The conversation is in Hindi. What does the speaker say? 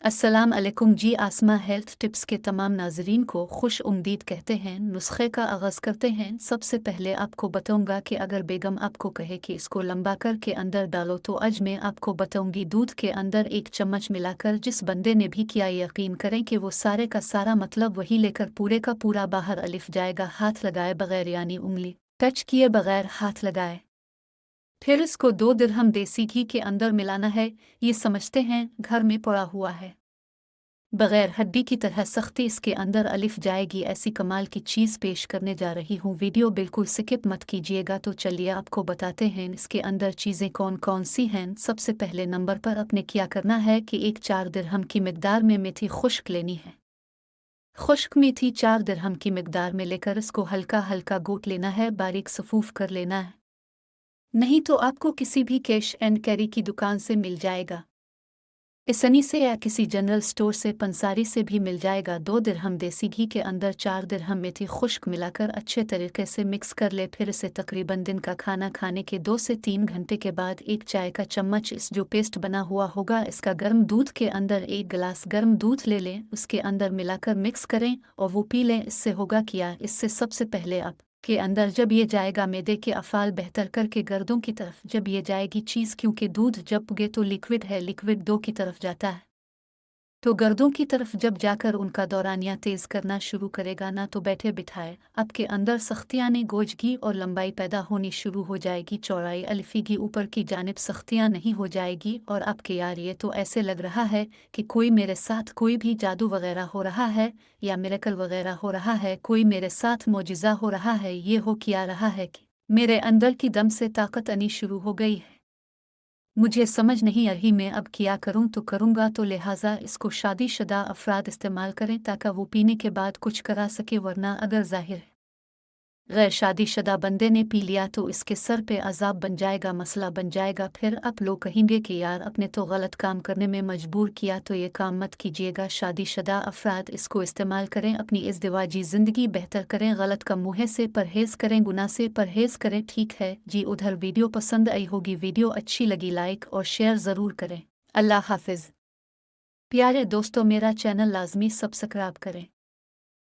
अस्सलाम अलैकुम जी। आसमा हेल्थ टिप्स के तमाम नाजरीन को खुश उम्दीद कहते हैं। नुस्खे का आगाज़ करते हैं। सबसे पहले आपको बताऊंगा कि अगर बेगम आपको कहे कि इसको लंबा करके अंदर डालो तो आज मैं आपको बताऊंगी दूध के अंदर 1 चम्मच मिलाकर। जिस बंदे ने भी किया यकीन करें कि वो सारे का सारा मतलब वही लेकर पूरे का पूरा बाहर अलिफ जाएगा। हाथ लगाए बगैर यानी उंगली टच किए बगैर हाथ लगाए। फिर इसको 2 दिरहम देसी घी के अंदर मिलाना है। ये समझते हैं घर में पड़ा हुआ है, बगैर हड्डी की तरह सख्ती इसके अंदर अलिफ जाएगी। ऐसी कमाल की चीज़ पेश करने जा रही हूँ, वीडियो बिल्कुल स्किप मत कीजिएगा। तो चलिए आपको बताते हैं इसके अंदर चीज़ें कौन कौन सी हैं। सबसे पहले नंबर पर अपने क्या करना है कि 4 दिरहम की मिकदार में मेथी खुश्क लेनी है। खुश्क मेथी 4 दिरहम की मिकदार में लेकर इसको हल्का हल्का गोट लेना है, बारीक सफूफ कर लेना है। नहीं तो आपको किसी भी कैश एंड कैरी की दुकान से मिल जाएगा, इसनी से या किसी जनरल स्टोर से, पंसारी से भी मिल जाएगा। 2 दिरहम देसी घी के अंदर 4 दिरहम मेथी खुश्क मिलाकर अच्छे तरीके से मिक्स कर ले। फिर इसे तकरीबन दिन का खाना खाने के 2 से 3 घंटे के बाद 1 चाय का चम्मच इस जो पेस्ट बना हुआ होगा इसका गर्म दूध के अंदर 1 गिलास गर्म दूध ले लें, उसके अंदर मिलाकर मिक्स करें और वो पी लें। इससे होगा क्या, इससे सबसे पहले आप के अंदर जब ये जाएगा मैदे के अफ़ाल बेहतर करके गर्दों की तरफ जब ये जाएगी चीज़, क्योंकि दूध जब गे तो लिक्विड है, लिक्विड दो की तरफ जाता है, तो गर्दों की तरफ जब जाकर उनका दौरानिया तेज़ करना शुरू करेगा ना, तो बैठे बिठाए आपके अंदर सख्तियाँ ने गोजगी और लंबाई पैदा होनी शुरू हो जाएगी। चौड़ाई अल्फीगी ऊपर की जानिब सख्तियाँ नहीं हो जाएगी और आपके यार ये तो ऐसे लग रहा है कि कोई मेरे साथ कोई भी जादू वगैरह हो रहा है या मिरेकल वगैरह हो रहा है, कोई मेरे साथ मोजिज़ा हो रहा है। ये हो क्या रहा है कि मेरे अंदर की दम से ताकत आनी शुरू हो गई है, मुझे समझ नहीं आ रही मैं अब क्या करूं। तो करूंगा तो लिहाजा इसको शादीशुदा अफराद इस्तेमाल करें ताकि वो पीने के बाद कुछ करा सके, वरना अगर ज़ाहिर गैर शादीशुदा बंदे ने पी लिया तो इसके सर पे अजाब बन जाएगा, मसला बन जाएगा। फिर आप लोग कहेंगे कि यार अपने तो गलत काम करने में मजबूर किया, तो ये काम मत कीजिएगा। शादीशुदा अफराद इसको इस्तेमाल करें, अपनी इज़्दिवाजी ज़िंदगी बेहतर करें, गलत कम मुँह से परहेज़ करें, गुनाह से परहेज़ करें। ठीक है जी, उधर वीडियो पसंद आई होगी, वीडियो अच्छी लगी लाइक और शेयर ज़रूर करें। अल्लाह हाफिज़। प्यारे दोस्तों, मेरा चैनल लाजमी सब्सक्राइब करें।